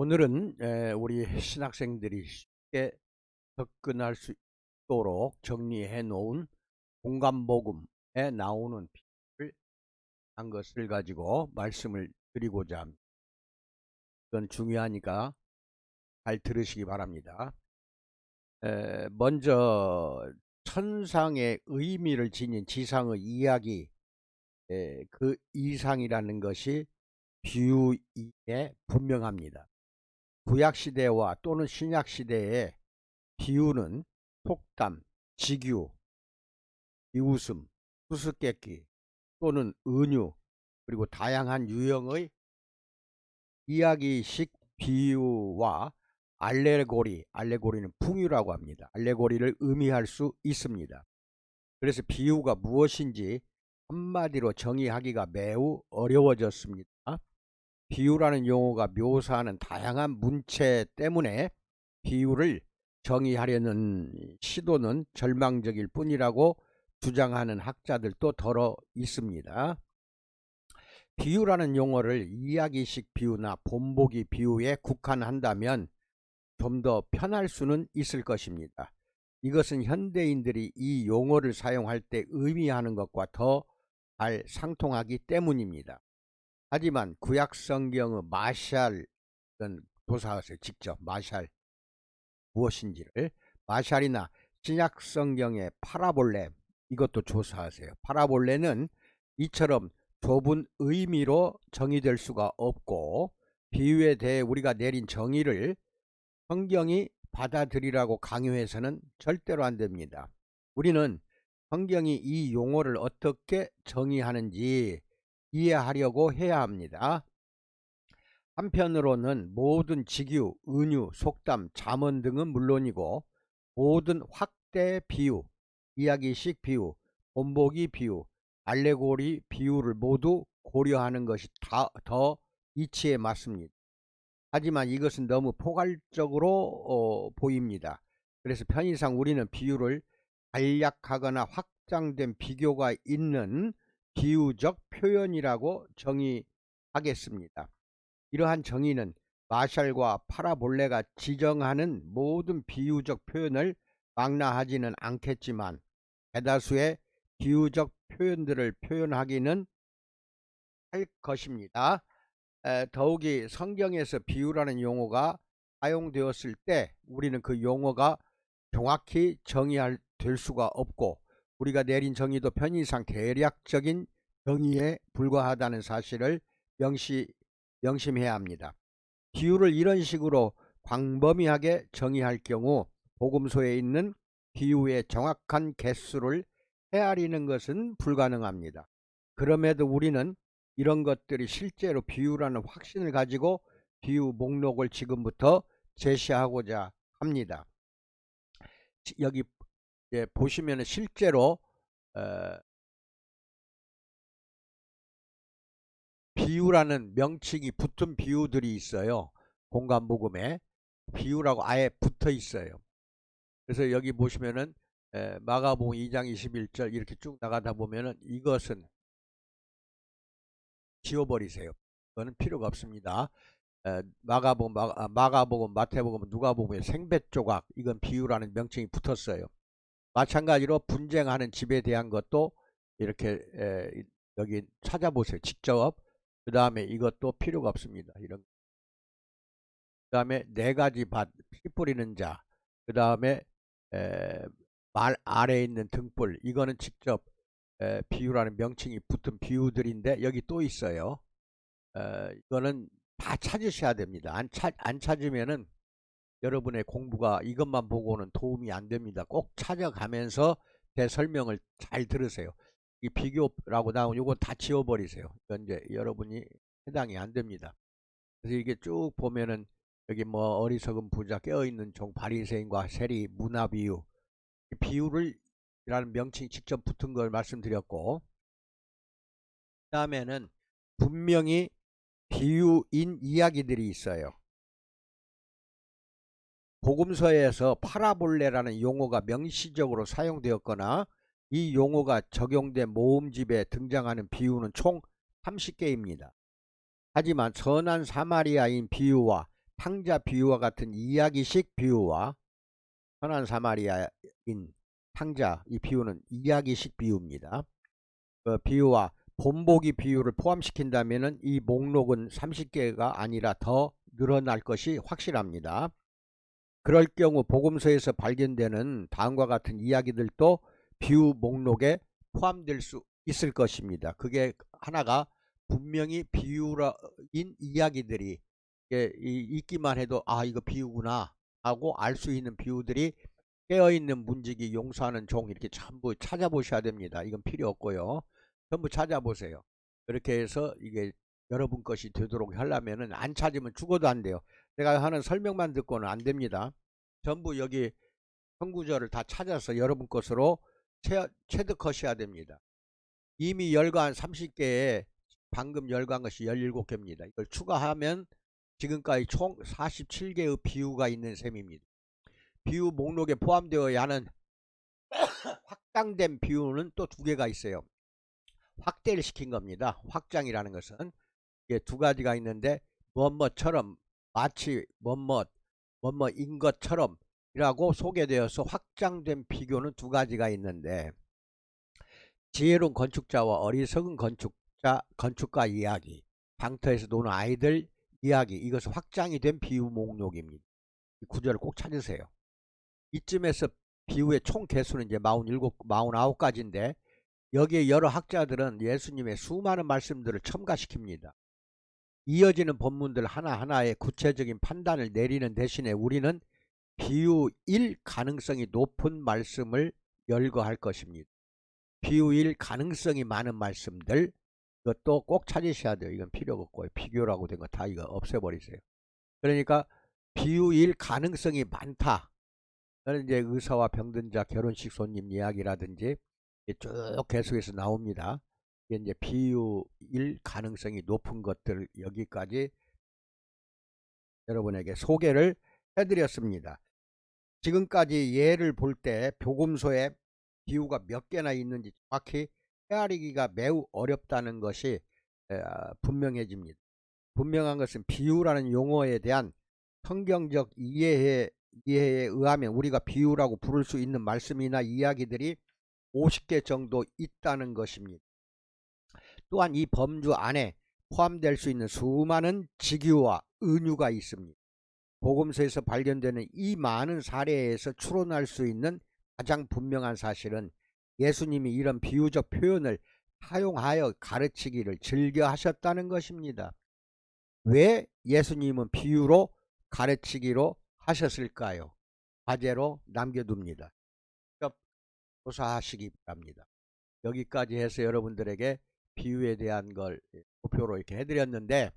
오늘은 우리 신학생들이 쉽게 접근할 수 있도록 정리해 놓은 공간복음에 나오는 비유를 한 것을 가지고 말씀을 드리고자 합니다. 이건 중요하니까 잘 들으시기 바랍니다. 먼저 천상의 의미를 지닌 지상의 이야기, 그 이상이라는 것이 비유에 분명합니다. 구약시대와 또는 신약시대에 비유는 속담, 직유, 비웃음, 수수께끼 또는 은유, 그리고 다양한 유형의 이야기식 비유와 알레고리는 풍유라고 합니다. 알레고리를 의미할 수 있습니다. 그래서 비유가 무엇인지 한마디로 정의하기가 매우 어려워졌습니다. 비유라는 용어가 묘사하는 다양한 문체 때문에 비유를 정의하려는 시도는 절망적일 뿐이라고 주장하는 학자들도 더러 있습니다. 비유라는 용어를 이야기식 비유나 본보기 비유에 국한한다면 좀 더 편할 수는 있을 것입니다. 이것은 현대인들이 이 용어를 사용할 때 의미하는 것과 더 잘 상통하기 때문입니다. 하지만 구약 성경의 마샬은 조사하세요. 직접 마샬 무엇인지를. 마샬이나 신약 성경의 파라볼레, 이것도 조사하세요. 파라볼레는 이처럼 좁은 의미로 정의될 수가 없고, 비유에 대해 우리가 내린 정의를 성경이 받아들이라고 강요해서는 절대로 안 됩니다. 우리는 성경이 이 용어를 어떻게 정의하는지 이해하려고 해야 합니다. 한편으로는 모든 직유, 은유, 속담, 잠언 등은 물론이고 모든 확대 비유, 이야기식 비유, 본보기 비유, 알레고리 비유를 모두 고려하는 것이 더 이치에 맞습니다. 하지만 이것은 너무 포괄적으로 보입니다. 그래서 편의상 우리는 비유를 간략하거나 확장된 비교가 있는 비유적 표현이라고 정의하겠습니다. 이러한 정의는 마샬과 파라볼레가 지정하는 모든 비유적 표현을 망라하지는 않겠지만 대다수의 비유적 표현들을 표현하기는 할 것입니다. 더욱이 성경에서 비유라는 용어가 사용되었을 때 우리는 그 용어가 정확히 될 수가 없고, 우리가 내린 정의도 편의상 대략적인 정의에 불과하다는 사실을 명심해야 합니다. 비유를 이런 식으로 광범위하게 정의할 경우 복음서에 있는 비유의 정확한 개수를 헤아리는 것은 불가능합니다. 그럼에도 우리는 이런 것들이 실제로 비유라는 확신을 가지고 비유 목록을 지금부터 제시하고자 합니다. 여기 보시면 실제로 비유라는 명칭이 붙은 비유들이 있어요. 공간복음에 비유라고 아예 붙어 있어요. 그래서 여기 보시면은 마가복음 2장 21절 이렇게 쭉 나가다 보면은 이것은 지워버리세요. 그거는 필요가 없습니다. 마가복음, 마태복음, 누가복음의 생배 조각, 이건 비유라는 명칭이 붙었어요. 마찬가지로 분쟁하는 집에 대한 것도 이렇게 여기 찾아보세요. 직접. 그 다음에 이것도 필요가 없습니다. 이런. 그 다음에 네 가지 밭, 피 뿌리는 자. 그 다음에 말 아래에 있는 등불. 이거는 직접 비유라는 명칭이 붙은 비유들인데 여기 또 있어요. 이거는 다 찾으셔야 됩니다. 안 찾으면은 여러분의 공부가 이것만 보고는 도움이 안 됩니다. 꼭 찾아가면서 제 설명을 잘 들으세요. 이 비교라고 나온 이건 다 지워버리세요. 이건 이제 여러분이 해당이 안 됩니다. 그래서 이게 쭉 보면은 여기 뭐 어리석은 부자, 깨어있는 종, 바리새인과 세리, 문화비유, 비유를 이라는 명칭이 직접 붙은 걸 말씀드렸고, 그 다음에는 분명히 비유인 이야기들이 있어요. 복음서에서 파라볼레라는 용어가 명시적으로 사용되었거나 이 용어가 적용된 모음집에 등장하는 비유는 총 30개입니다. 하지만 선한 사마리아인 비유와 탕자 비유와 같은 이야기식 비유와 선한 사마리아인 탕자 이 비유는 이야기식 비유입니다. 그 비유와 본보기 비유를 포함시킨다면 이 목록은 30개가 아니라 더 늘어날 것이 확실합니다. 그럴 경우 복음서에서 발견되는 다음과 같은 이야기들도 비유 목록에 포함될 수 있을 것입니다. 그게 하나가 분명히 비유인 이야기들이 있기만 해도 아 이거 비유구나 하고 알 수 있는 비유들이 깨어있는 문지기 용서하는 종 이렇게 전부 찾아보셔야 됩니다. 이건 필요 없고요. 전부 찾아보세요. 그렇게 해서 이게 여러분 것이 되도록 하려면은 안 찾으면 죽어도 안 돼요. 제가 하는 설명만 듣고는 안 됩니다. 전부 여기 선구절을 다 찾아서 여러분 것으로 체득하셔야 됩니다. 이미 열거한 30개에 방금 열거한 것이 17개입니다. 이걸 추가하면 지금까지 총 47개의 비유가 있는 셈입니다. 비유 목록에 포함되어야 하는 확장된 비유는 또 2개가 있어요. 확대를 시킨 겁니다. 확장이라는 것은 이게 2가지가 있는데 뭐뭐처럼 마치 뭐뭐인 것처럼 이라고 소개되어서 확장된 비교는 2가지가 있는데 지혜로운 건축자와 어리석은 건축가 이야기, 방터에서 노는 아이들 이야기, 이것은 확장이 된 비유 목록입니다. 이 구절을 꼭 찾으세요. 이쯤에서 비유의 총 개수는 이제 49가지인데 여기에 여러 학자들은 예수님의 수많은 말씀들을 첨가시킵니다. 이어지는 본문들 하나하나에 구체적인 판단을 내리는 대신에 우리는 비유일 가능성이 높은 말씀을 열거할 것입니다. 비유일 가능성이 많은 말씀들 이것도 꼭 찾으셔야 돼요. 이건 필요가 없고요. 비교라고 된 거 다 이거 없애버리세요. 그러니까 비유일 가능성이 많다. 저는 이제 의사와 병든 자, 결혼식 손님 이야기라든지 쭉 계속해서 나옵니다. 이게 이제 비유일 가능성이 높은 것들 여기까지 여러분에게 소개를 해드렸습니다. 지금까지 예를 볼 때 복음서에 비유가 몇 개나 있는지 정확히 헤아리기가 매우 어렵다는 것이 분명해집니다. 분명한 것은 비유라는 용어에 대한 성경적 이해에 의하면 우리가 비유라고 부를 수 있는 말씀이나 이야기들이 50개 정도 있다는 것입니다. 또한 이 범주 안에 포함될 수 있는 수많은 직유와 은유가 있습니다. 복음서에서 발견되는 이 많은 사례에서 추론할 수 있는 가장 분명한 사실은 예수님이 이런 비유적 표현을 사용하여 가르치기를 즐겨 하셨다는 것입니다. 왜 예수님은 비유로 가르치기로 하셨을까요? 과제로 남겨둡니다. 조사하시기 바랍니다. 여기까지 해서 여러분들에게 비유에 대한 걸 도표로 이렇게 해드렸는데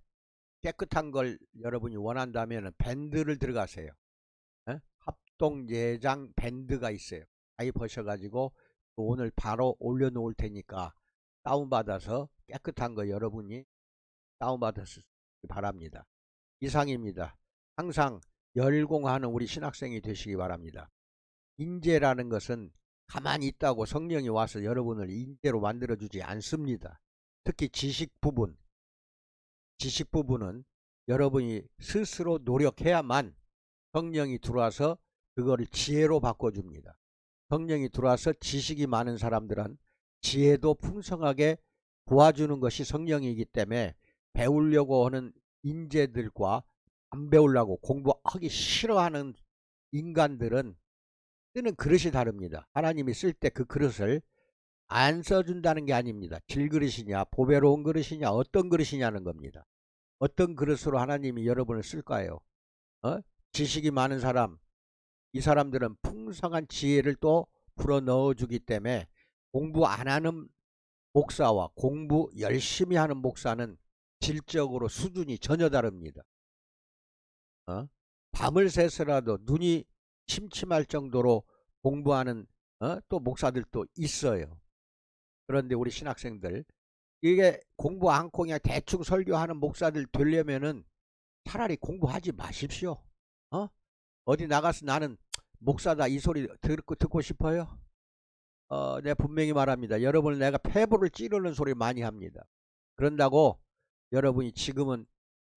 깨끗한 걸 여러분이 원한다면 밴드를 들어가세요. 합동예장 밴드가 있어요. 가입하셔가지고 오늘 바로 올려놓을 테니까 다운받아서 깨끗한 거 여러분이 다운받으시기 바랍니다. 이상입니다. 항상 열공하는 우리 신학생이 되시기 바랍니다. 인재라는 것은 가만히 있다고 성령이 와서 여러분을 인재로 만들어주지 않습니다. 특히 지식 부분은 여러분이 스스로 노력해야만 성령이 들어와서 그거를 지혜로 바꿔줍니다. 성령이 들어와서 지식이 많은 사람들은 지혜도 풍성하게 도와주는 것이 성령이기 때문에 배우려고 하는 인재들과 안 배우려고 공부하기 싫어하는 인간들은 쓰는 그릇이 다릅니다. 하나님이 쓸 때 그 그릇을 안 써준다는 게 아닙니다. 질그릇이냐 보배로운 그릇이냐 어떤 그릇이냐는 겁니다. 어떤 그릇으로 하나님이 여러분을 쓸까요? 지식이 많은 사람, 이 사람들은 풍성한 지혜를 또 불어넣어 주기 때문에 공부 안 하는 목사와 공부 열심히 하는 목사는 질적으로 수준이 전혀 다릅니다. 밤을 새서라도 눈이 침침할 정도로 공부하는 또 목사들도 있어요. 그런데 우리 신학생들 이게 공부 않고 그냥 대충 설교하는 목사들 되려면은 차라리 공부하지 마십시오. 어디 나가서 나는 목사다 이 소리 듣고 싶어요? 내가 분명히 말합니다. 여러분 내가 폐부를 찌르는 소리 많이 합니다. 그런다고 여러분이 지금은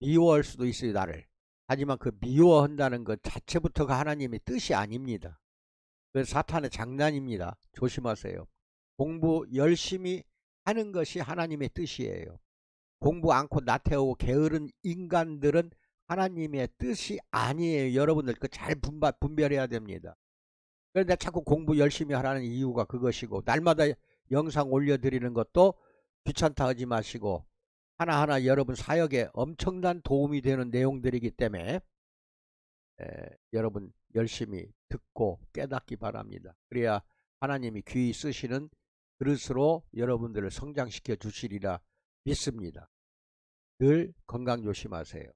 미워할 수도 있어요. 나를. 하지만 그 미워한다는 것 자체부터가 하나님의 뜻이 아닙니다. 그 사탄의 장난입니다. 조심하세요. 공부 열심히 하는 것이 하나님의 뜻이에요. 공부 않고 나태하고 게으른 인간들은 하나님의 뜻이 아니에요. 여러분들 그 잘 분별해야 됩니다. 그런데 자꾸 공부 열심히 하라는 이유가 그것이고, 날마다 영상 올려드리는 것도 귀찮다 하지 마시고, 하나하나 여러분 사역에 엄청난 도움이 되는 내용들이기 때문에 여러분 열심히 듣고 깨닫기 바랍니다. 그래야 하나님이 귀히 쓰시는 그릇으로 여러분들을 성장시켜 주시리라 믿습니다. 늘 건강 조심하세요.